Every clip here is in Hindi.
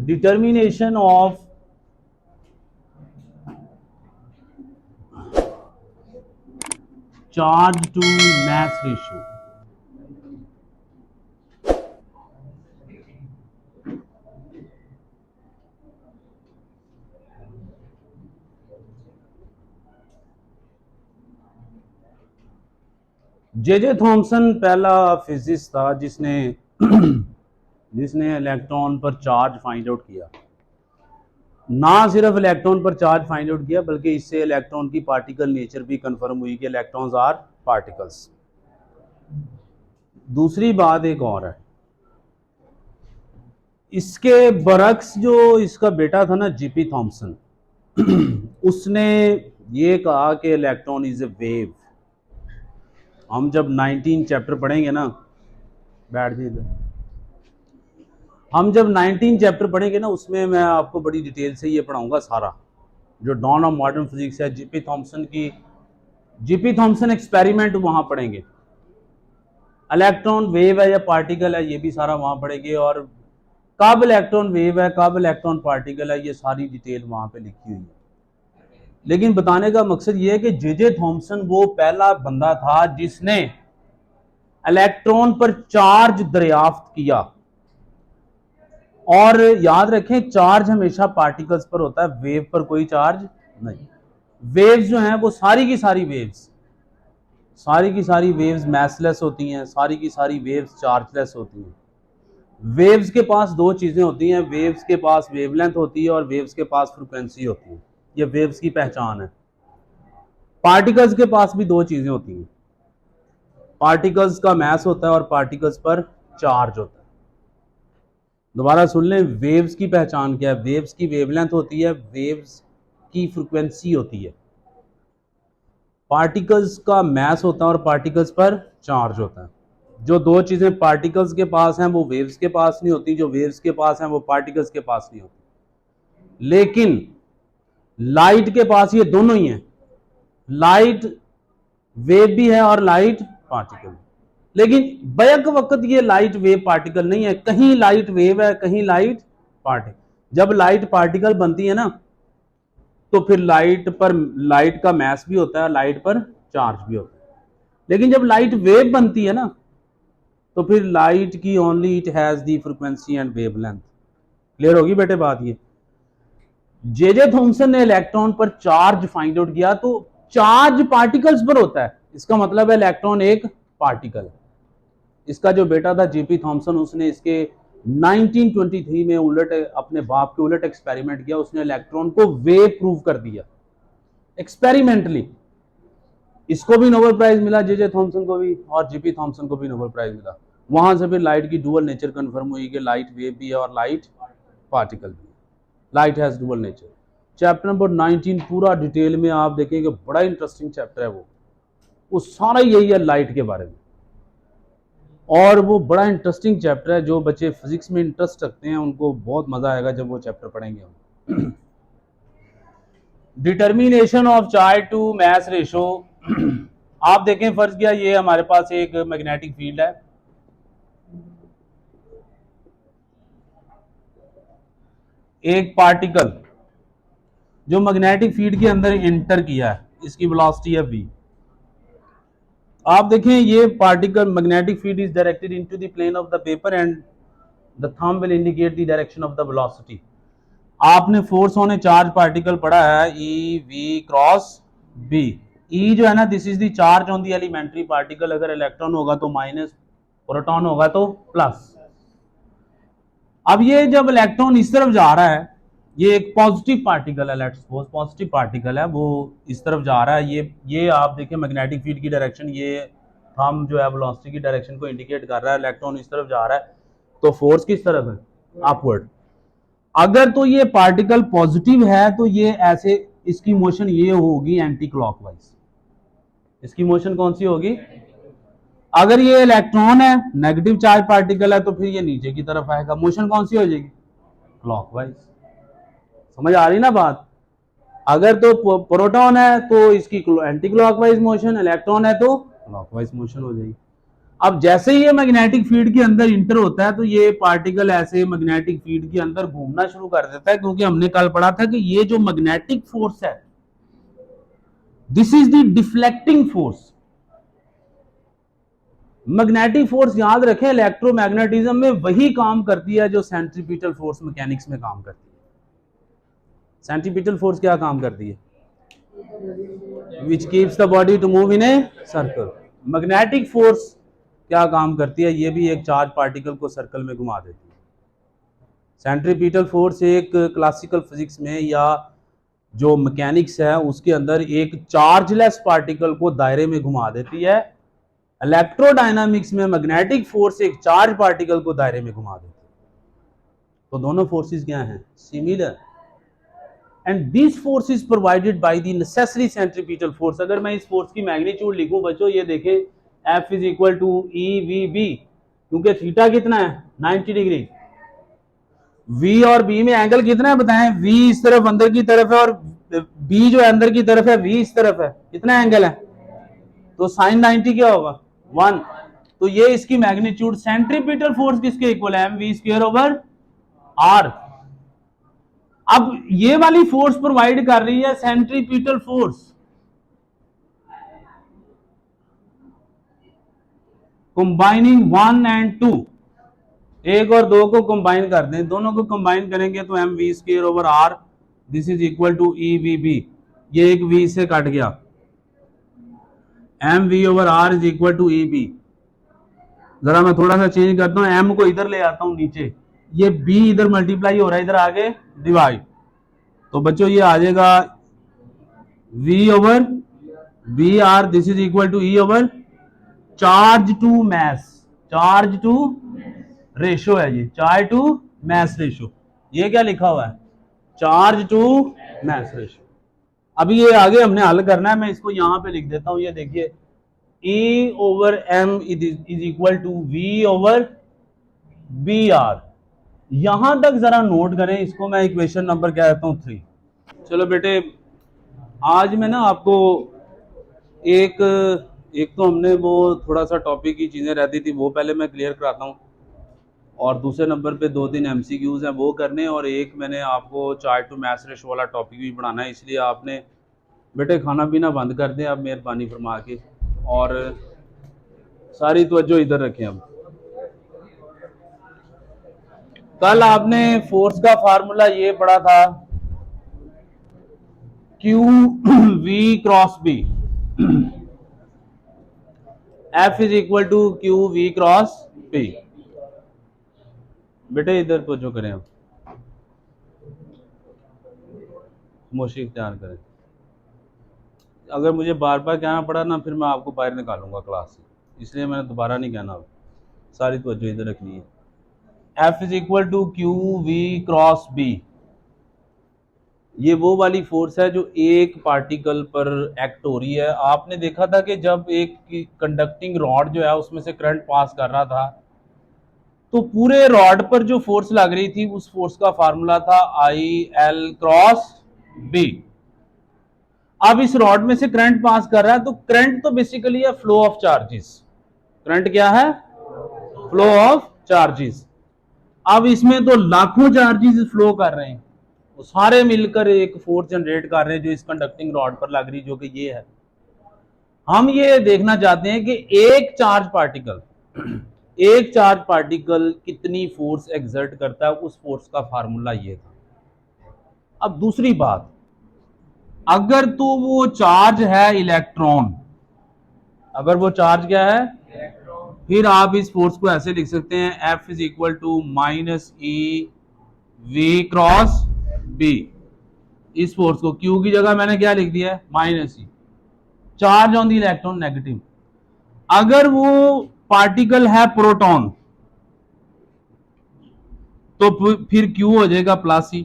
determination of charge to mass ratio. J Thomson पहला फिजिसिस्ट था जिसने जिसने इलेक्ट्रॉन पर चार्ज फाइंड आउट किया। ना सिर्फ इलेक्ट्रॉन पर चार्ज फाइंड आउट किया बल्कि इससे इलेक्ट्रॉन की पार्टिकल नेचर भी कंफर्म हुई कि इलेक्ट्रॉन्स आर पार्टिकल्स। दूसरी बात एक और है, इसके बरक्स जो इसका बेटा था ना जीपी थॉमसन उसने ये कहा कि इलेक्ट्रॉन इज ए वेव। हम जब 19 चैप्टर पढ़ेंगे ना, बैठ जाइए, हम जब 19 चैप्टर पढ़ेंगे ना उसमें मैं आपको बड़ी डिटेल से ये पढ़ाऊंगा सारा जो डॉन ऑफ मॉडर्न फिजिक्स है, जीपी थॉमसन की, जीपी थॉमसन एक्सपेरिमेंट वहां पढ़ेंगे। इलेक्ट्रॉन वेव है या पार्टिकल है ये भी सारा वहां पढ़ेंगे, और कब इलेक्ट्रॉन वेव है कब इलेक्ट्रॉन पार्टिकल है ये सारी डिटेल वहां पे लिखी हुई है। लेकिन बताने का मकसद ये है कि जे थॉमसन वो पहला बंदा था जिसने इलेक्ट्रॉन पर चार्ज दरियाफ्त किया। और याद रखें चार्ज हमेशा पार्टिकल्स पर होता है, वेव पर कोई चार्ज नहीं। वेव्स जो हैं वो सारी की सारी वेव्स मैसलेस होती हैं, सारी की सारी वेव्स चार्जलेस होती हैं। वेव्स के पास दो चीजें होती हैं, वेव्स के पास वेवलेंथ होती है और वेव्स के पास फ्रीक्वेंसी होती है। ये वेव्स की पहचान है। पार्टिकल्स के पास भी दो चीजें होती हैं, पार्टिकल्स का मैस होता है और पार्टिकल्स पर चार्ज होता है। दोबारा सुन लें, वेव्स की पहचान क्या है? वेव्स की वेवलेंथ होती है, वेव्स की फ्रीक्वेंसी होती है। पार्टिकल्स का मैस होता है और पार्टिकल्स पर चार्ज होता है। जो दो चीजें पार्टिकल्स के पास हैं वो वेव्स के पास नहीं होती, जो वेव्स के पास हैं वो पार्टिकल्स के पास नहीं होती। लेकिन लाइट के पास ये दोनों ही हैं, लाइट वेव भी है और लाइट पार्टिकल। लेकिन बैक वक्त ये लाइट वेव पार्टिकल नहीं है, कहीं लाइट वेव है कहीं लाइट पार्टिकल। जब लाइट पार्टिकल बनती है ना तो फिर लाइट पर लाइट का मैस भी होता है, लाइट पर चार्ज भी होता है। लेकिन जब लाइट वेव बनती है ना तो फिर लाइट की only it has the frequency and wavelength. Clear होगी बेटे बात? ये जे थॉमसन ने इलेक्ट्रॉन पर चार्ज फाइंड आउट किया, तो चार्ज पार्टिकल्स पर होता है, इसका मतलब है इलेक्ट्रॉन एक पार्टिकल है। इसका जो बेटा था जीपी थॉमसन उसने इसके 1923 में उलट अपने बाप के उलट एक्सपेरिमेंट किया, उसने इलेक्ट्रॉन को वेव प्रूव कर दिया एक्सपेरिमेंटली। इसको भी नोबेल प्राइज मिला, जे थॉमसन को भी, और जीपी थॉमसन को भी नोबेल प्राइज मिला। वहां से फिर लाइट की डुअल नेचर कंफर्म हुई कि लाइट वेव भी है और लाइट पार्टिकल भी है। Light has dual nature. Chapter number 19 पूरा डिटेल में आप देखेंगे, बड़ा इंटरेस्टिंग चैप्टर है वो सारा यही है लाइट के बारे में, और वो बड़ा इंटरेस्टिंग चैप्टर है। जो बच्चे फिजिक्स में इंटरेस्ट रखते हैं उनको बहुत मजा आएगा जब वो चैप्टर पढ़ेंगे हम। Determination of charge to mass ratio. आप देखें, फर्ज किया ये हमारे पास एक मैग्नेटिक फील्ड है, एक पार्टिकल जो मैग्नेटिक फील्ड के अंदर एंटर किया है, इसकी वेलोसिटी है v। आप देखें ये particle magnetic field is directed into the plane of the paper and the thumb will indicate the direction of the velocity. आपने force on a charge particle पढ़ा है, e we cross B. E जो है ना, this is the charge on the elementary particle. अगर इलेक्ट्रॉन होगा तो माइनस, प्रोटॉन होगा तो प्लस। अब ये जब इलेक्ट्रॉन इस तरफ जा रहा है, ये एक पॉजिटिव पार्टिकल है, लेट्स सपोज पॉजिटिव पार्टिकल है, वो इस तरफ जा रहा है। ये आप देखें मैग्नेटिक फील्ड की डायरेक्शन, ये थंब जो है वेलोसिटी की डायरेक्शन को इंडिकेट कर रहा है। इलेक्ट्रॉन इस तरफ जा रहा है तो फोर्स किस तरफ है? अपवर्ड। अगर तो ये पार्टिकल पॉजिटिव है तो ये ऐसे, इसकी मोशन ये होगी एंटी क्लॉकवाइज। इसकी मोशन कौन सी होगी? अगर ये इलेक्ट्रॉन है, नेगेटिव चार्ज पार्टिकल है, तो फिर ये नीचे की तरफ आएगा, मोशन कौन सी हो जाएगी? क्लॉकवाइज। समझ आ रही ना बात? अगर तो प्रोटॉन है तो इसकी एंटी क्लॉकवाइज मोशन, इलेक्ट्रॉन है तो क्लॉकवाइज मोशन हो जाएगी। अब जैसे ही ये मैग्नेटिक फील्ड के अंदर इंटर होता है तो ये पार्टिकल ऐसे मैग्नेटिक फील्ड के अंदर घूमना शुरू कर देता है, क्योंकि हमने कल पढ़ा था कि ये जो मैग्नेटिक फोर्स है this is the deflecting force. Magnetic force याद रखें इलेक्ट्रोमैग्नेटिज्म में वही काम करती है जो सेंट्रीपिटल फोर्स मैकेनिक्स में काम करती है। सेंट्रीपिटल फोर्स क्या काम करती है? Which keeps the body to move in a circle. Magnetic force क्या काम करती है? ये भी एक चार्ज पार्टिकल को सर्कल में घुमा देती है। सेंट्रीपिटल फोर्स एक क्लासिकल फिजिक्स में या जो मैकेनिक्स है उसके अंदर एक चार्जलेस पार्टिकल को दायरे में घुमा देती है। इलेक्ट्रोडायनामिक्स में मैग्नेटिक फोर्स एक चार्ज पार्टिकल को दायरे में घुमा देती है। तो दोनों फोर्सेस क्या हैं? Similar. And this force is provided by the necessary centripetal force. अगर मैं इस फोर्स की मैग्नीट्यूड लिखूं बच्चों, ये देखें F is equal to EVB, क्योंकि थीटा कितना है? 90 डिग्री। V और B में एंगल कितना है बताएं? V इस तरफ अंदर की तरफ है और B जो है अंदर की तरफ है, V इस तरफ है। कितना एंगल है? तो साइन 90 क्या होगा? 1। तो ये इसकी मैग्नीट्यूड। सेंट्रीपिटल फोर्स किसके इक्वल है? mv square over r। अब ये वाली फोर्स प्रोवाइड कर रही है सेंट्रीपिटल फोर्स। कंबाइनिंग 1 एंड 2, 1 और 2 को कंबाइन कर दें, दोनों को कंबाइन करेंगे तो mv square over r this is equal to EVB। ये एक v से कट गया, mv over r is equal to EB। जरा मैं थोड़ा सा चेंज करता हूं, m को इधर ले आता हूं नीचे, ये b इधर मल्टीप्लाई हो रहा है, इधर आगे डिवाइड। तो बच्चों ये आ जाएगा v over B R this is equal to E over charge to mass. Charge to ratio है ये, चार्ज टू मैस रेशो। ये क्या लिखा हुआ है? Charge to mass ratio. अभी ये आगे हमने हल करना है, मैं इसको यहां पे लिख देता हूं। ये देखिए E over M is equal to V over B R. यहां तक जरा नोट करें इसको, मैं इक्वेशन नंबर क्या कहता हूं 3। चलो बेटे, आज मैं ना आपको एक तो हमने वो थोड़ा सा टॉपिक की चीज़ें रहती थी वो पहले मैं क्लियर कराता हूँ, और दूसरे नंबर पे 2-3 MCQs हैं वो करने, और एक मैंने आपको चार्ज टू मैस रेशो वाला टॉपिक भी पढ़ाना है। इसलिए आपने बेटे खाना पीना बंद कर दें अब मेहरबानी फरमा के, और सारी तवज्जो इधर रखें। अब कल आपने फोर्स का फार्मूला ये पढ़ा था QV cross B, F is equal to QV cross P। बेटे इधर तवज्जो करें, अब खामोशी इख्तियार करें। अगर मुझे बार बार कहना पड़ा ना फिर मैं आपको बाहर निकालूंगा क्लास से, इसलिए मैंने दोबारा नहीं कहना। अब सारी तवज्जो इधर रखनी है। F is equal to QV cross B, ये वो वाली फोर्स है जो एक पार्टिकल पर एक्ट हो रही है। आपने देखा था कि जब एक कंडक्टिंग रॉड जो है उसमें से करंट पास कर रहा था तो पूरे रॉड पर जो फोर्स लग रही थी उस फोर्स का फार्मूला था IL क्रॉस B। अब इस रॉड में से करंट पास कर रहा है, तो करंट तो बेसिकली है फ्लो ऑफ चार्जेस। करंट क्या है? Flow of charges. अब इसमें तो लाखों चार्जेस फ्लो कर रहे हैं, वो सारे मिलकर एक फोर्स जनरेट कर रहे हैं जो इस कंडक्टिंग रॉड पर लग रही, जो कि ये है। हम ये देखना चाहते हैं कि एक चार्ज पार्टिकल कितनी फोर्स एक्सर्ट करता है, उस फोर्स का फार्मूला ये था। अब दूसरी बात, अगर तो वो चार्ज है इलेक्ट्रॉन, अगर वो चार्ज क्या है? इलेक्ट्रॉन, फिर आप इस फोर्स को ऐसे लिख सकते हैं F is equal to minus EV cross B। इस फोर्स को Q की जगह मैंने क्या लिख दिया है? Minus E। Charge on the electron negative. अगर वो पार्टिकल है प्रोटॉन तो फिर Q हो जाएगा प्लस E।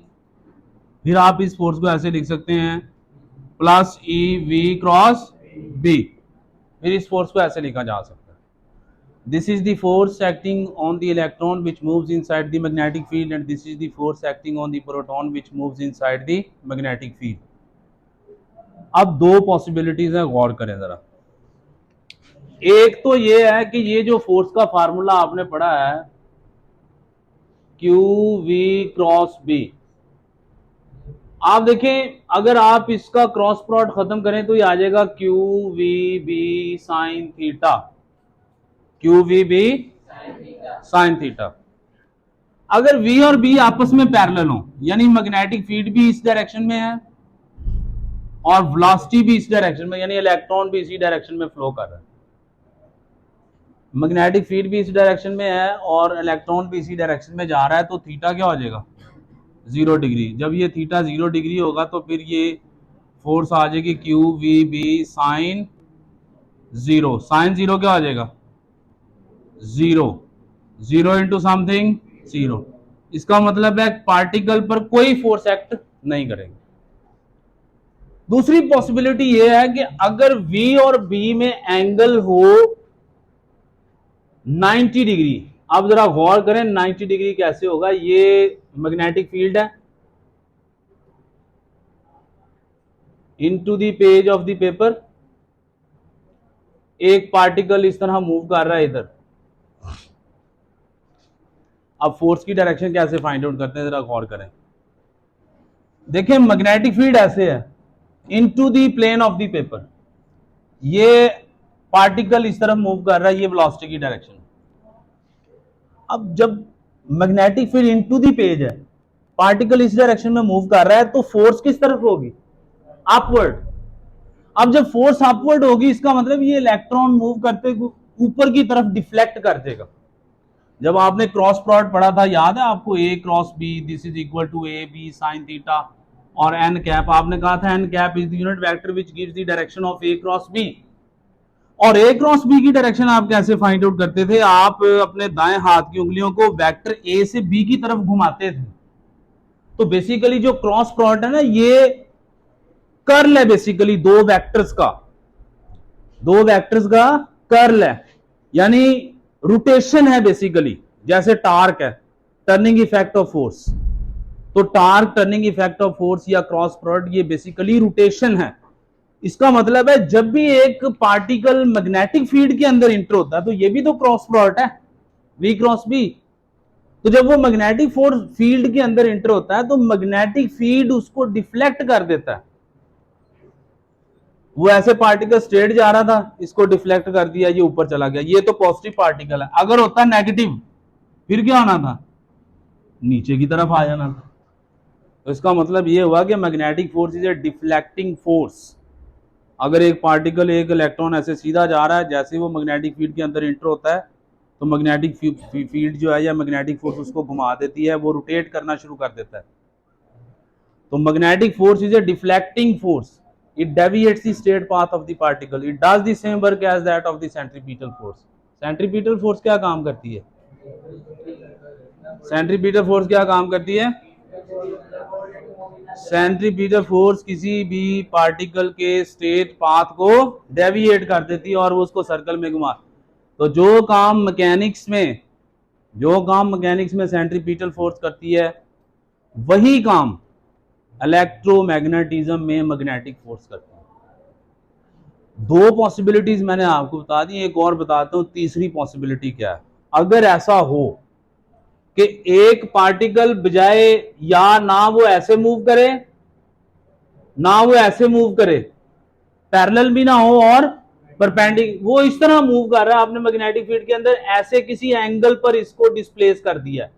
फिर आप इस फोर्स को ऐसे लिख सकते हैं प्लस EV क्रॉस B। फिर इस फोर्स को ऐसे लिखा जा सकता है, this is the force acting on the electron which moves inside the magnetic field, and this is the force acting on the proton which moves inside the magnetic field. अब दो पॉसिबिलिटीज है, गौर करें जरा। एक तो ये है कि ये जो फोर्स का फार्मूला आपने पढ़ा है क्यू वी क्रॉस बी, आप देखें अगर आप इसका क्रॉस प्रोडक्ट खत्म करें तो ये आ जाएगा Q V B sine theta, Q V B sine theta. अगर v और b आपस में पैरेलल हो, यानी मैग्नेटिक फील्ड भी इस डायरेक्शन में है और वेलोसिटी भी इस डायरेक्शन में, यानी इलेक्ट्रॉन भी इसी डायरेक्शन में फ्लो कर रहा है, मैग्नेटिक फील्ड भी इस डायरेक्शन में है और इलेक्ट्रॉन भी इसी डायरेक्शन में जा रहा है, तो थीटा क्या हो जाएगा 0 डिग्री। जब ये थीटा 0 डिग्री होगा तो फिर ये फोर्स आ जाएगी Q V B sine 0, sine 0 क्या हो जाएगा 0, 0 इंटू समथिंग 0। इसका मतलब है पार्टिकल पर कोई फोर्स एक्ट नहीं करेगा। दूसरी पॉसिबिलिटी यह है कि अगर V और B में एंगल हो 90 डिग्री, आप जरा गौर करें 90 डिग्री कैसे होगा, ये मैग्नेटिक फील्ड है, into the page of the paper एक पार्टिकल इस तरह मूव कर रहा है इधर। अब फोर्स की डायरेक्शन कैसे फाइंड आउट करते हैं, जरा गौर करें। देखिए मैग्नेटिक फील्ड ऐसे है into the plane of the paper, ये पार्टिकल इस तरफ मूव कर रहा है, ये वेलोसिटी की डायरेक्शन। अब जब magnetic field into the page है, पार्टिकल इस डायरेक्शन में मूव कर रहा है, तो फोर्स किस तरफ होगी अपवर्ड। अब जब फोर्स अपवर्ड होगी इसका मतलब ये इलेक्ट्रॉन मूव करते ऊपर की तरफ डिफ्लेक्ट कर देगा। जब आपने क्रॉस प्रोडक्ट पढ़ा था याद है आपको, A cross B this is equal to A B sine theta और एन कैप, आपने कहा था n cap is the unit vector which gives the direction of A cross B. और ए क्रॉस बी की डायरेक्शन आप कैसे फाइंड आउट करते थे, आप अपने दाएं हाथ की उंगलियों को वेक्टर ए से बी की तरफ घुमाते थे। तो बेसिकली जो क्रॉस प्रोडक्ट है ना, ये कर्ल है बेसिकली दो वेक्टर्स का कर्ल है, यानी रोटेशन है बेसिकली, जैसे टार्क है टर्निंग इफेक्ट ऑफ फोर्स। तो torque turning effect of force या क्रॉस प्रोडक्ट ये बेसिकली रोटेशन है। इसका मतलब है जब भी एक पार्टिकल मैग्नेटिक फील्ड के अंदर इंटर होता है तो ये भी तो क्रॉस प्रोडक्ट है V क्रॉस B। तो जब वो मैग्नेटिक फोर्स फील्ड के अंदर इंटर होता है तो मैग्नेटिक फील्ड उसको डिफ्लेक्ट कर देता है। वो ऐसे पार्टिकल स्ट्रेट जा रहा था, इसको डिफ्लेक्ट कर दिया, ये ऊपर चला गया, ये तो पॉजिटिव पार्टिकल है। अगर होता नेगेटिव फिर क्या होना था, नीचे की तरफ आ जाना था। तो इसका मतलब ये हुआ कि magnetic force is a deflecting force. अगर एक पार्टिकल एक इलेक्ट्रॉन ऐसे सीधा जा रहा है, जैसे वो मैग्नेटिक फील्ड के अंदर इंटर होता है तो मैग्नेटिक फील्ड जो है या मैग्नेटिक फोर्स उसको घुमा देती है, वो रोटेट करना शुरू कर देता है। तो magnetic force is a deflecting force, it deviates the straight path of the particle, it does the same work as that of the centripetal force। Centripetal force क्या काम करती है, सेंट्रीपिटल फोर्स क्या काम करती है, सेंट्रीपिटल फोर्स किसी भी पार्टिकल के स्ट्रेट पाथ को डेविएट कर देती है और वो उसको सर्कल में घुमा। तो जो काम मैकेनिक्स में सेंट्रीपिटल फोर्स करती है, वही काम इलेक्ट्रोमैग्नेटिज्म में मैग्नेटिक फोर्स करती है। दो पॉसिबिलिटीज मैंने आपको बता दी, एक और बताता हूं तीसरी पॉसिबिलिटी क्या है। अगर ऐसा हो कि एक पार्टिकल बजाय या ना वो ऐसे मूव करे ना वो ऐसे मूव करे, पैरेलल भी ना हो और परपेंडिकुलर, वो इस तरह मूव कर रहा है, आपने मैग्नेटिक फील्ड के अंदर ऐसे किसी एंगल पर इसको डिस्प्लेस कर दिया।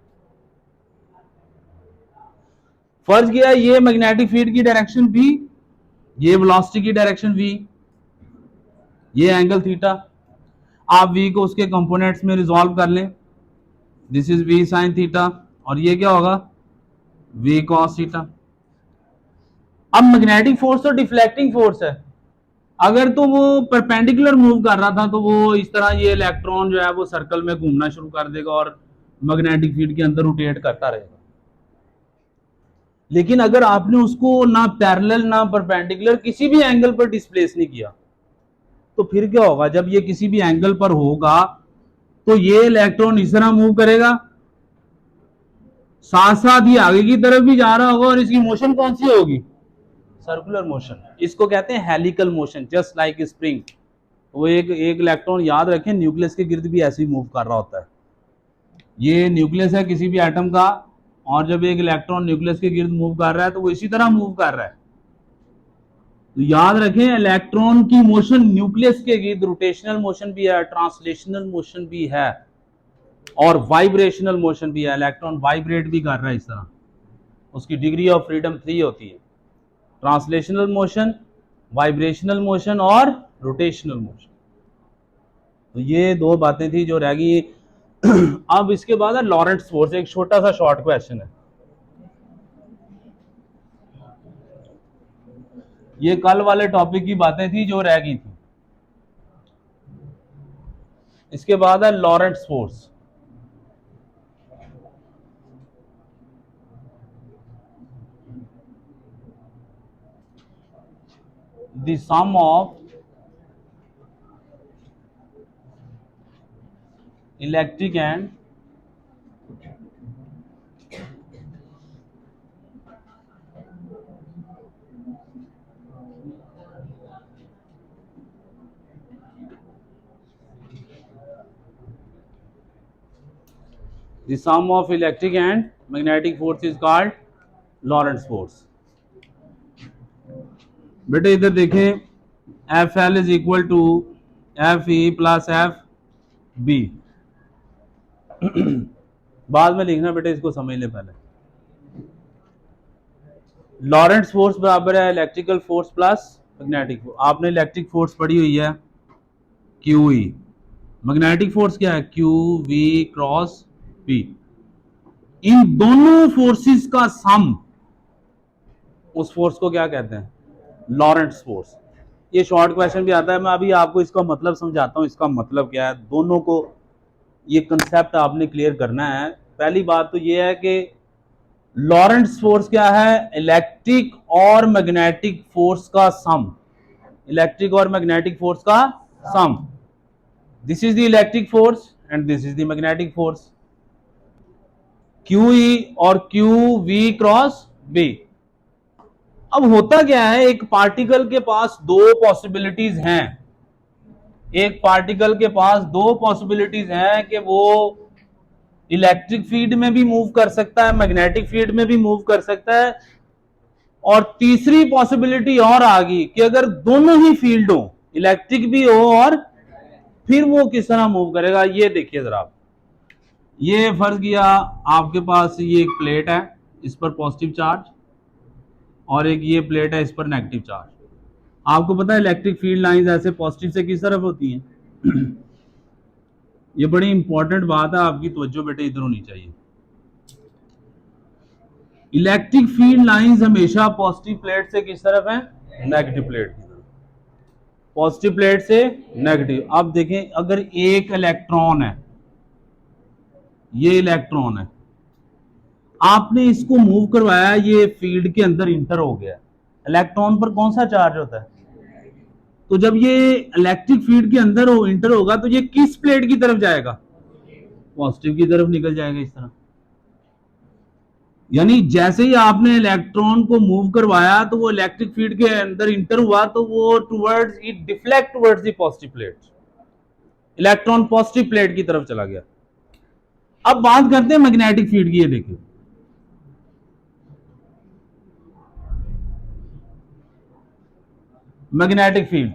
फर्ज किया ये मैग्नेटिक फील्ड की डायरेक्शन V, ये वेलोसिटी की डायरेक्शन V, ये एंगल थीटा। आप V को उसके कंपोनेंट्स में रिजॉल्व कर लें, this is V sign theta और ये क्या होगा V कॉस थीटा। अब मैग्नेटिक फोर्स तो डिफ्लेक्टिंग फोर्स है, अगर तो वो परपेंडिकुलर मूव कर रहा था तो वो इस तरह ये इलेक्ट्रॉन जो है वो सर्कल में घूमना शुरू कर देगा और मैग्नेटिक फील्ड के अंदर रोटेट करता रहेगा। लेकिन अगर आपने उसको ना पैरेलल ना परपेंडिकुलर किसी भी एंगल पर डिस्प्लेस नहीं किया तो फिर क्या होगा, जब ये किसी भी एंगल पर होगा तो ये इलेक्ट्रॉन इस तरह मूव करेगा, साथ साथ ये आगे की तरफ भी जा रहा होगा और इसकी मोशन कौन सी होगी, सर्कुलर मोशन। इसको कहते हैं helical motion, just like spring. वो एक इलेक्ट्रॉन याद रखें न्यूक्लियस के गिर्द भी ऐसे ही मूव कर रहा होता है। ये न्यूक्लियस है किसी भी एटम का, और जब एक इलेक्ट्रॉन न्यूक्लियस के गिर्द मूव कर रहा है तो वो इसी तरह मूव कर रहा है। तो याद रखें इलेक्ट्रॉन की मोशन न्यूक्लियस के गिर्द रोटेशनल मोशन भी है, ट्रांसलेशनल मोशन भी है और वाइब्रेशनल मोशन भी है। इलेक्ट्रॉन वाइब्रेट भी कर रहा है इस तरह, उसकी डिग्री ऑफ फ्रीडम 3 होती है, ट्रांसलेशनल मोशन, वाइब्रेशनल मोशन और रोटेशनल मोशन। तो ये दो बातें थी जो रह गई। अब इसके बाद है लॉरेंट्ज फोर्स, एक छोटा सा शॉर्ट क्वेश्चन है। ये कल वाले टॉपिक की बातें थी जो रह गई थी। इसके बाद है Lorentz force. The sum of electric and the sum of electric and magnetic force is called Lorentz force। बेटे इधर देखें, F L is equal to F E plus F B. बाद में लिखना बेटे, इसको समझ ले पहले। लॉरेंट्स फोर्स बराबर है electrical force plus magnetic force. आपने इलेक्ट्रिक फोर्स पढ़ी हुई है क्यू ई, मैग्नेटिक फोर्स क्या है क्यू वी क्रॉस पी। इन दोनों फोर्सेस का सम, उस फोर्स को क्या कहते हैं? Lorentz force. ये शॉर्ट क्वेश्चन भी आता है, मैं अभी आपको इसका मतलब समझाता हूं। इसका मतलब क्या है, दोनों को ये कंसेप्ट आपने क्लियर करना है। पहली बात तो ये है कि लॉरेंट्स फोर्स क्या है? इलेक्ट्रिक और मैग्नेटिक फोर्स का सम, इलेक्ट्रिक और मैग्नेटिक फोर्स का sum. This is the electric force and this is the magnetic force, q E और क्यू वी क्रॉस बी। अब होता क्या है, एक पार्टिकल के पास दो पॉसिबिलिटीज हैं। एक पार्टिकल के पास दो पॉसिबिलिटीज हैं कि वो इलेक्ट्रिक फील्ड में भी मूव कर सकता है, मैग्नेटिक फील्ड में भी मूव कर सकता है, और तीसरी पॉसिबिलिटी और आ गई कि अगर दोनों ही फील्ड हो, इलेक्ट्रिक भी हो और फिर वो किस तरह मूव करेगा। ये देखिए जरा, ये फर्ज किया आपके पास ये एक प्लेट है, इस पर पॉजिटिव चार्ज, और एक ये प्लेट है, इस पर नेगेटिव चार्ज। आपको पता है इलेक्ट्रिक फील्ड लाइंस ऐसे पॉजिटिव से किस तरफ होती हैं? ये बड़ी इंपॉर्टेंट बात है, आपकी तवज्जो बेटे इधर होनी चाहिए। इलेक्ट्रिक फील्ड लाइंस हमेशा पॉजिटिव प्लेट से किस तरफ है? नेगेटिव प्लेट की तरफ। पॉजिटिव प्लेट से नेगेटिव। अब देखें, अगर एक इलेक्ट्रॉन है, ये इलेक्ट्रॉन है, आपने इसको मूव करवाया, ये फील्ड के अंदर इंटर हो गया। इलेक्ट्रॉन पर कौन सा चार्ज होता है? तो जब ये इलेक्ट्रिक फील्ड के अंदर हो इंटर होगा तो ये किस प्लेट की तरफ जाएगा? पॉजिटिव की तरफ निकल जाएगा इस तरह। यानी जैसे ही आपने इलेक्ट्रॉन को मूव करवाया तो वो इलेक्ट्रिक फील्ड के अंदर इंटर हुआ तो वो towards it deflect towards the positive plate, electron positive plate की तरफ चला गया। अब बात करते हैं मैग्नेटिक फील्ड की। ये देखिए, मैग्नेटिक फील्ड।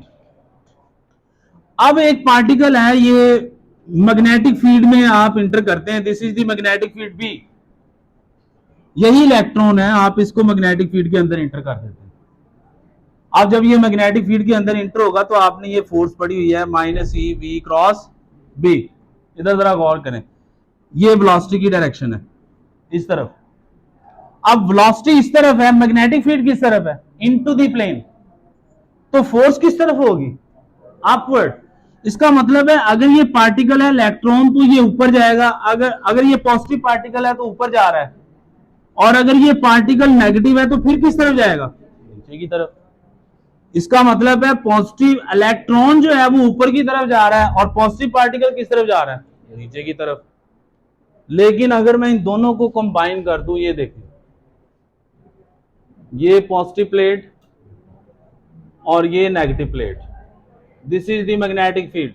अब एक पार्टिकल है, ये मैग्नेटिक फील्ड में आप इंटर करते हैं, this is the magnetic field B. यही इलेक्ट्रॉन है, आप इसको मैग्नेटिक फील्ड के अंदर इंटर कर देते हैं। अब जब ये मैग्नेटिक फील्ड के अंदर इंटर होगा तो आपने ये फोर्स पड़ी हुई है minus E we cross B. इधर जरा गौर करें, ये वेलोसिटी की डायरेक्शन है इस तरफ। अब वेलोसिटी इस तरफ है, मैग्नेटिक फील्ड किस तरफ है? Into the plane. तो फोर्स किस तरफ होगी? अपवर्ड। इसका मतलब है अगर ये पार्टिकल है इलेक्ट्रॉन तो ये ऊपर जाएगा, अगर ये पॉजिटिव पार्टिकल है तो ऊपर जा रहा है, और अगर ये पार्टिकल नेगेटिव है तो फिर किस तरफ जाएगा? नीचे की तरफ। इसका मतलब है पॉजिटिव इलेक्ट्रॉन जो है वो ऊपर की तरफ जा रहा है और पॉजिटिव पार्टिकल किस तरफ जा रहा है? नीचे की तरफ। लेकिन अगर मैं इन दोनों को कंबाइन कर दूं, ये देखिए, ये पॉजिटिव प्लेट और ये negative plate, this is the magnetic field.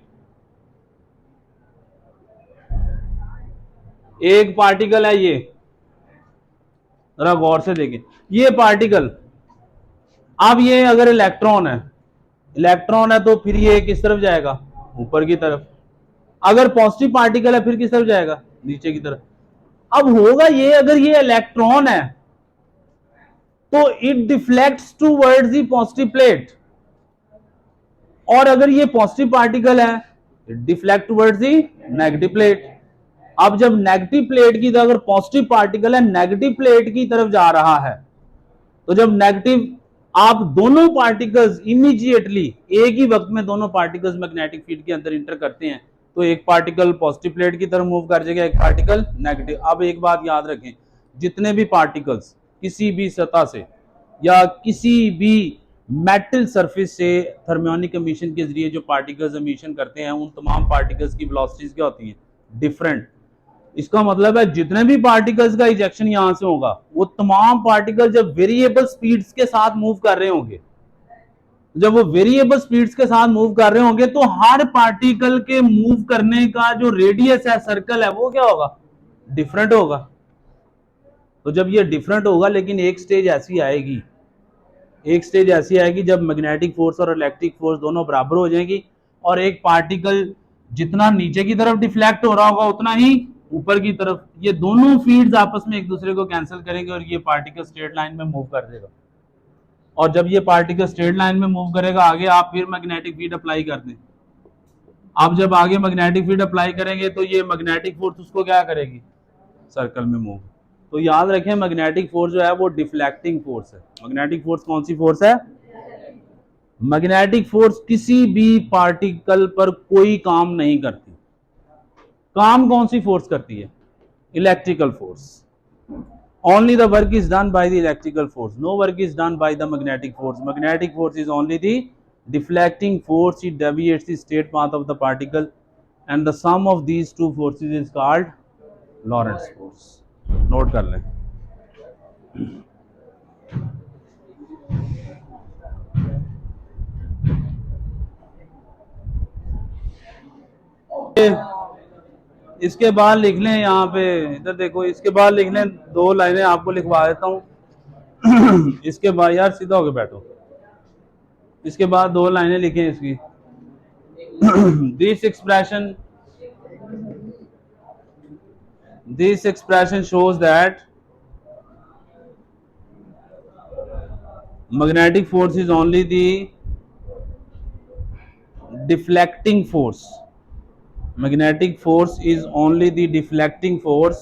एक पार्टिकल है ये, जरा गौर से देखें, ये पार्टिकल, अब ये अगर इलेक्ट्रॉन है, इलेक्ट्रॉन है तो फिर ये किस तरफ जाएगा, ऊपर की तरफ। अगर पॉजिटिव पार्टिकल है फिर किस तरफ जाएगा, नीचे की तरफ। अब होगा ये, अगर ये इलेक्ट्रॉन है तो it deflects towards the positive plate, और अगर ये पॉजिटिव पार्टिकल है it deflect towards the negative plate. अब जब नेगेटिव प्लेट की, अगर पॉजिटिव पार्टिकल है नेगेटिव प्लेट की तरफ जा रहा है, तो जब नेगेटिव, आप दोनों पार्टिकल्स इमीडिएटली एक ही वक्त में दोनों पार्टिकल्स मैग्नेटिक फील्ड के अंदर इंटर करते हैं, तो एक पार्टिकल पॉजिटिव प्लेट की तरफ मूव कर जाएगा, एक पार्टिकल नेगेटिव। अब एक बात याद रखें, जितने भी पार्टिकल्स किसी भी सतह से या किसी भी मेटल सरफेस से थर्मियोनिक एमिशन के जरिए जो पार्टिकल्स एमिशन करते हैं, उन तमाम पार्टिकल्स की वेलोसिटीज क्या होती हैं, डिफरेंट। इसका मतलब है जितने भी पार्टिकल्स का इजेक्शन यहां से होगा, वो तमाम पार्टिकल जब वेरिएबल स्पीड्स के साथ मूव कर रहे होंगे, जब वो वेरिएबल स्पीड्स के साथ मूव कर रहे होंगे, तो हर पार्टिकल के मूव करने का जो रेडियस है, सर्कल है, वो क्या होगा, डिफरेंट होगा। तो जब ये डिफरेंट होगा, लेकिन एक स्टेज ऐसी आएगी, एक स्टेज ऐसी आएगी जब मैग्नेटिक फोर्स और इलेक्ट्रिक फोर्स दोनों बराबर हो जाएगी, और एक पार्टिकल जितना नीचे की तरफ डिफ्लेक्ट हो रहा होगा उतना ही ऊपर की तरफ, ये दोनों फील्ड्स आपस में एक दूसरे को कैंसिल करेंगे और ये पार्टिकल स्ट्रेट लाइन में मूव कर देगा। और जब ये पार्टिकल स्ट्रेट लाइन में मूव करेगा आगे, आप फिर मैग्नेटिक फील्ड अप्लाई कर दें। आप जब आगे मैग्नेटिक फील्ड अप्लाई करेंगे तो ये मैग्नेटिक फोर्स उसको क्या करेगी, सर्कल में मूव। तो याद रखें, मैग्नेटिक फोर्स जो है वो डिफ्लेक्टिंग फोर्स है। मैग्नेटिक फोर्स कौन सी फोर्स है, मैग्नेटिक फोर्स किसी भी पार्टिकल पर कोई काम नहीं करती। काम कौन सी फोर्स करती है, electrical force. only the work is done by the electrical force, no work is done by the magnetic force. Magnetic force is only the deflecting force, it deviates the straight path of the particle, and the sum of these two forces is called Lorentz force. Note कर लें। इसके बाद लिख लें, यहाँ पे इधर देखो, इसके बाद लिख लें, दो लाइनें आपको लिखवा देता हूँ। इसके बाद यार सीधा होके बैठो, इसके बाद दो लाइनें लिखें इसकी। this expression shows that magnetic force is only the deflecting force. Magnetic force is only the deflecting force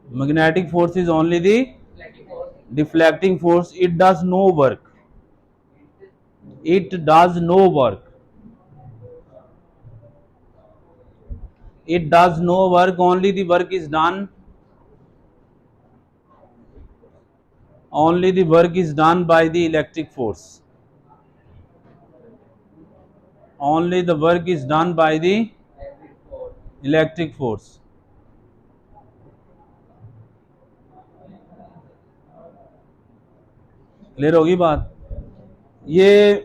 magnetic force is only the deflecting force. It does no work, it does no work, it does no work, only the work is done, only the work is done by the electric force, only the work is done by the electric force. Clear होगी बात। ये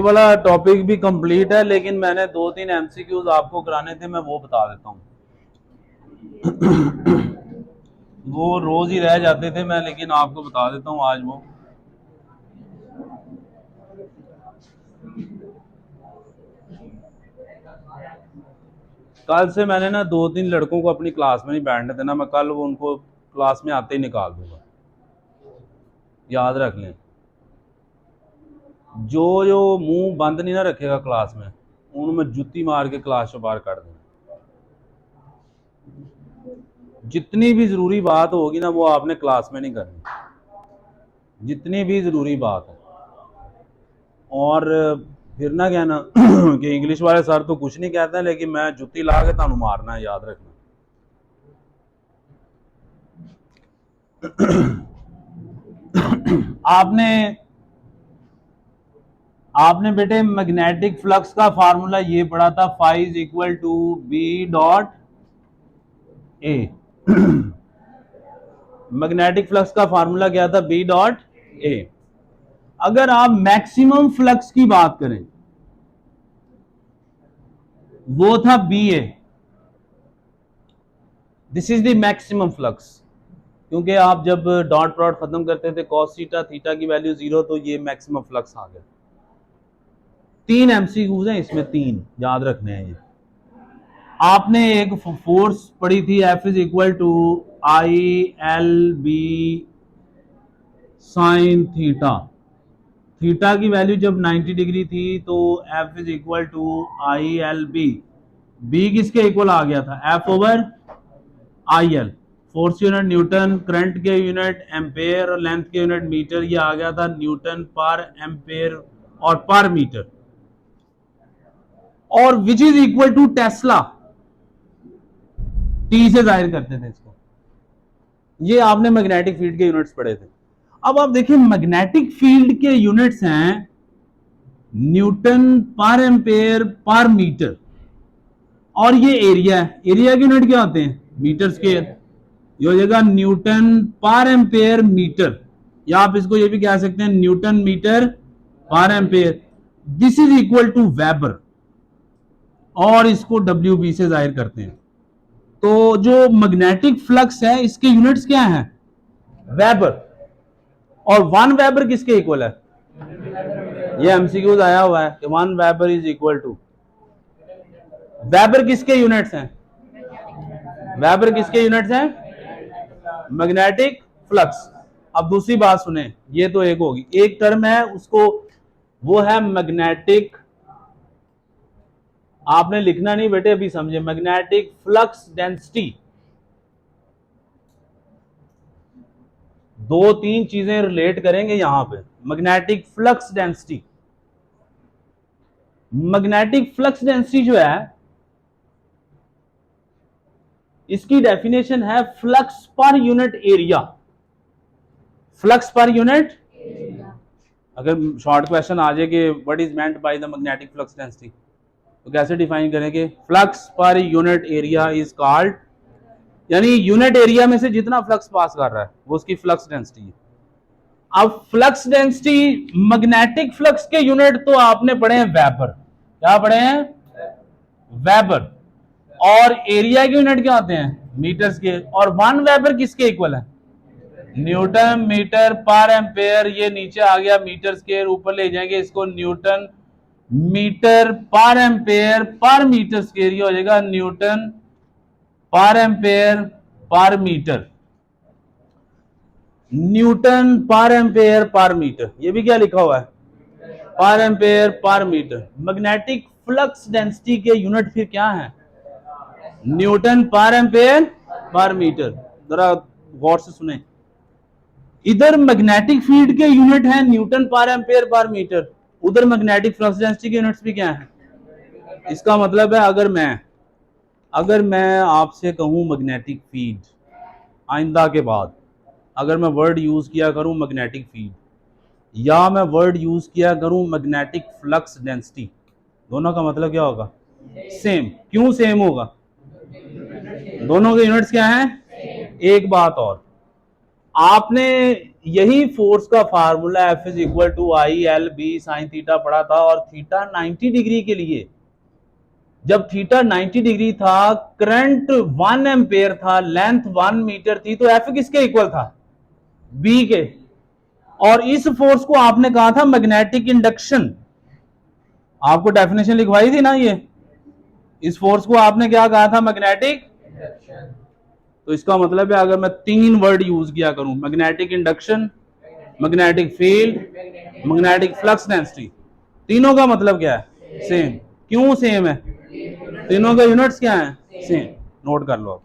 वाला टॉपिक भी कंप्लीट है, लेकिन मैंने 2-3 एमसीक्यूज आपको कराने थे, मैं वो बता देता हूँ। वो रोज ही रह जाते थे मैं, लेकिन आपको बता देता हूँ आज वो। कल से मैंने ना 2-3 लड़कों को अपनी क्लास में नहीं बैठने देना, मैं कल वो उनको क्लास में आते ही निकाल दूंगा, याद रख लें। जो मुंह बंद नहीं ना रखेगा क्लास में, उन्हें जुत्ती मार के क्लास से बाहर कर देना। जितनी भी जरूरी बात होगी ना वो आपने क्लास में नहीं करनी, जितनी भी जरूरी बात है। और फिर ना कहना कि इंग्लिश वाले सर तो कुछ नहीं कहते हैं, लेकिन मैं जुत्ती ला के तुहानू मारना है, याद रखना। आपने बेटे मैग्नेटिक फ्लक्स का फार्मूला ये पढ़ा था, phi is equal to B dot A. Magnetic flux का फार्मूला क्या था, बी डॉट ए। अगर आप मैक्सिमम फ्लक्स की बात करें वो था B A, this is the maximum flux. क्योंकि आप जब डॉट प्रोडक्ट खत्म करते थे कॉस थीटा, थीटा की वैल्यू 0, तो ये मैक्सिमम फ्लक्स आ गया। 3 एमसीक्यूज हैं इसमें, 3 याद रखने हैं ये। आपने एक फोर्स पढ़ी थी, F is equal to I L B sine theta. Theta की वैल्यू जब 90 डिग्री थी तो F is equal to I L B. B किसके इक्वल आ गया था, F over I L. Force unit newton, current के यूनिट एम्पेयर और लेंथ के यूनिट मीटर। ये आ गया था न्यूटन पर एम्पेयर और पर मीटर, और which is equal to tesla. T से जाहिर करते थे इसको। ये आपने मैग्नेटिक फील्ड के यूनिट्स पढ़े थे। अब आप देखिए मैग्नेटिक फील्ड के यूनिट्स हैं न्यूटन पर एम्पेयर पर मीटर, और ये एरिया है, एरिया के यूनिट क्या होते हैं, मीटर स्क्वायर। ये हो जाएगा न्यूटन पर एम्पेयर मीटर, या आप इसको ये भी कह सकते हैं न्यूटन मीटर पर ampere. This is equal to weber, और इसको डब्ल्यू से जाहिर करते हैं। तो जो मैग्नेटिक फ्लक्स है इसके यूनिट्स क्या हैं, वेबर। और 1 वेबर किसके इक्वल है, ये एमसीक्यूज आया हुआ है कि 1 weber is equal to, weber किसके यूनिट्स हैं, वेबर किसके यूनिट्स हैं, मैग्नेटिक फ्लक्स। अब दूसरी बात सुने, ये तो एक होगी, एक टर्म है उसको, वो है मैग्नेटिक, आपने लिखना नहीं बेटे अभी समझे, मैग्नेटिक फ्लक्स डेंसिटी। 2-3 चीजें रिलेट करेंगे यहां पे। Magnetic flux density, magnetic flux density जो है इसकी डेफिनेशन है flux per unit area, flux per unit. अगर शॉर्ट क्वेश्चन आ जाए कि what is meant by the magnetic flux density, तो कैसे डिफाइन करेंगे, flux per unit area is called, यानी यूनिट एरिया में से जितना फ्लक्स पास कर रहा है वो उसकी फ्लक्स डेंसिटी है। अब फ्लक्स डेंसिटी, मैग्नेटिक फ्लक्स के यूनिट तो आपने पढ़े हैं वेबर, क्या पढ़े हैं, वेबर। और एरिया के यूनिट क्या होते हैं, मीटर स्क्वायर। और 1 वेबर किसके इक्वल है, न्यूटन मीटर पर एम्पेयर। ये नीचे आ गया मीटर स्क्वायर, ऊपर ले जाएंगे इसको न्यूटन मीटर पर एम्पेयर पर मीटर स्क्वायर। ये हो जाएगा न्यूटन पर एम्पेयर पर मीटर, न्यूटन पर एम्पेयर पर मीटर। ये भी क्या लिखा हुआ है, पर एम्पेयर पर मीटर। मैग्नेटिक फ्लक्स डेंसिटी के यूनिट फिर क्या है, न्यूटन पर एम्पेयर पर मीटर। जरा गौर से सुने, इधर मैग्नेटिक फील्ड के यूनिट है न्यूटन पर एम्पेयर पर मीटर, उधर मैग्नेटिक फ्लक्स डेंसिटी के यूनिट्स भी क्या है। इसका मतलब है अगर मैं आपसे कहूं मैग्नेटिक फील्ड, आइंदा के बाद अगर मैं वर्ड यूज किया करूं मैग्नेटिक फील्ड, या मैं वर्ड यूज किया करूं मैग्नेटिक फ्लक्स डेंसिटी, दोनों का मतलब क्या होगा, सेम। क्यों सेम होगा, दोनों के यूनिट्स क्या हैं। एक बात और, आपने यही फोर्स का formula F is equal to I L B sine theta पढ़ा था, और थीटा 90 डिग्री के लिए, जब थीटा 90 डिग्री था, करंट 1 एम्पेयर था, लेंथ 1 मीटर थी, तो F किसके इक्वल था, B के। और इस फोर्स को आपने कहा था मैग्नेटिक इंडक्शन, आपको डेफिनेशन लिखवाई थी ना ये, इस फोर्स को आपने क्या कहा था, मैग्नेटिक। तो इसका मतलब है अगर मैं 3 वर्ड यूज किया करूं, magnetic induction, magnetic field, magnetic flux density, तीनों का मतलब क्या है, सेम। क्यों सेम है, तीनों के यूनिट्स क्या हैं, सेम। नोट कर लो।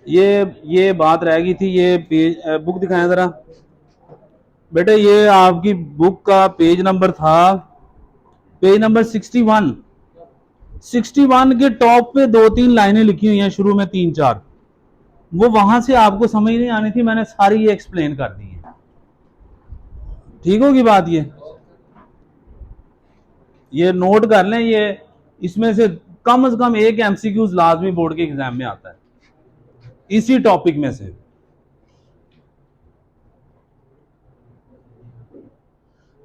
ये बात रह गई थी, ये पेज, बुक दिखाएं जरा बेटे। ये आपकी बुक का पेज नंबर था, पेज नंबर 61 के टॉप पे 2-3 लाइनें लिखी हुई हैं, शुरू में 3-4, वो वहां से आपको समझ नहीं आनी थी, मैंने सारी ये एक्सप्लेन कर दी है। ठीक होगी बात? ये नोट कर लें, ये इसमें से कम एक एमसीक्यूज लाजमी बोर्ड के एग्जाम में आता है इसी टॉपिक में से।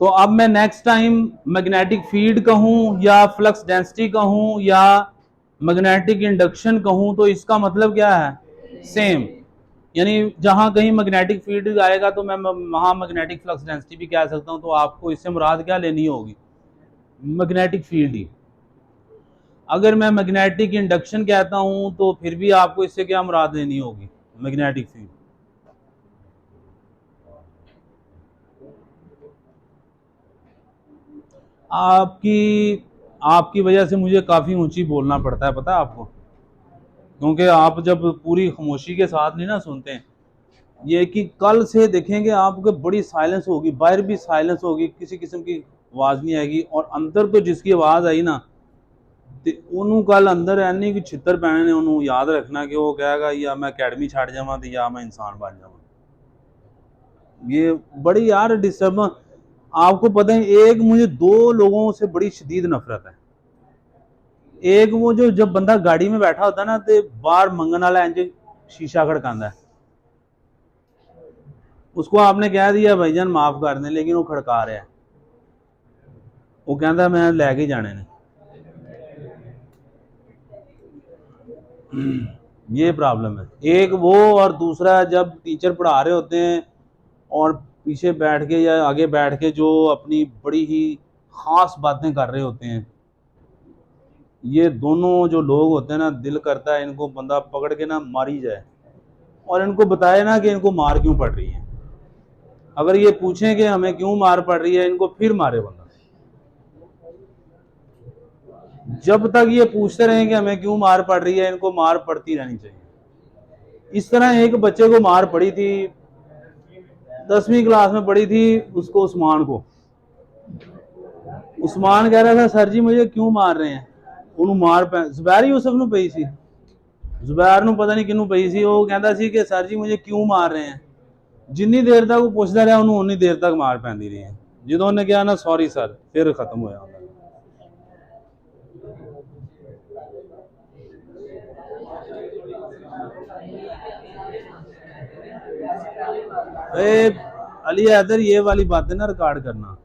तो अब मैं नेक्स्ट टाइम मैग्नेटिक फील्ड कहूं या फ्लक्स डेंसिटी कहूं या मैग्नेटिक इंडक्शन कहूं, तो इसका मतलब क्या है? सेम। यानी जहां कहीं मैग्नेटिक फील्ड आएगा तो मैं वहां मैग्नेटिक फ्लक्स डेंसिटी भी कह सकता हूं। तो आपको इससे मुराद क्या लेनी होगी? मैग्नेटिक फील्ड ही। अगर मैं मैग्नेटिक इंडक्शन कहता हूं तो फिर भी आपको इससे क्या मुराद लेनी होगी? Magnetic field. आपकी आपकी वजह से मुझे काफ़ी ऊंची बोलना पड़ता है, पता है आपको? क्योंकि आप जब पूरी खामोशी के साथ नहीं ना सुनते हैं, ये कि कल से देखेंगे आपको बड़ी साइलेंस होगी, बाहर भी साइलेंस होगी, किसी किस्म की आवाज़ नहीं आएगी, और अंदर तो जिसकी आवाज़ आई ना, तो उन्होंने कल अंदर एनी कि छितर पैने ने उन्होंने याद रखना कि वो कहेगा या मैं अकैडमी छड़ जावा तो या मैं इंसान बन जावा। ये बड़ी यार डिस्टर्ब। आपको पता है, एक मुझे दो लोगों से बड़ी शदीद नफरत है। एक वो जो जब बंदा गाड़ी में बैठा होता है ना तो बाहर मंगन वाला इंज शीशा खड़कांदा है, उसको आपने कह दिया भाईजान माफ कर दें, लेकिन वो खड़का रहा है, वो कहता है मैं लैके जाने ने। ये प्रॉब्लम है एक वो, और दूसरा जब टीचर पढ़ा रहे होते हैं और पीछे बैठ के या आगे बैठ के जो अपनी बड़ी ही खास बातें कर रहे होते हैं, ये दोनों जो लोग होते हैं ना, दिल करता है इनको बंदा पकड़ के ना मारी जाए और इनको बताए ना कि इनको मार क्यों पड़ रही है। अगर ये पूछें कि हमें क्यों मार पड़ रही है, इनको फिर मारे बंदा। जब तक ये पूछते रहे कि हमें क्यों मार पड़ रही है, इनको मार पड़ती रहनी चाहिए। इस तरह एक बच्चे को मार पड़ी थी, 10वीं क्लास में पड़ी थी उसको, उस्मान को। उस्मान कह रहा था सर जी मुझे क्यों मार रहे हैं, उन्होंने मार जुबैर यूसुफ ਨੂੰ ਪਈ ਸੀ, जुबैर ਨੂੰ पता नहीं किनू पई सी। वो कहता सी कि सर जी मुझे क्यों मार रहे हैं। जिन्नी देर तक वो पूछता रहा उन्होंने उन्नी देर तक मार पैंदी रही है। जो उन्हें कहा ना सॉरी सर, फिर खत्म होया। अली हैदर ये वाली बातें ना रिकॉर्ड करना।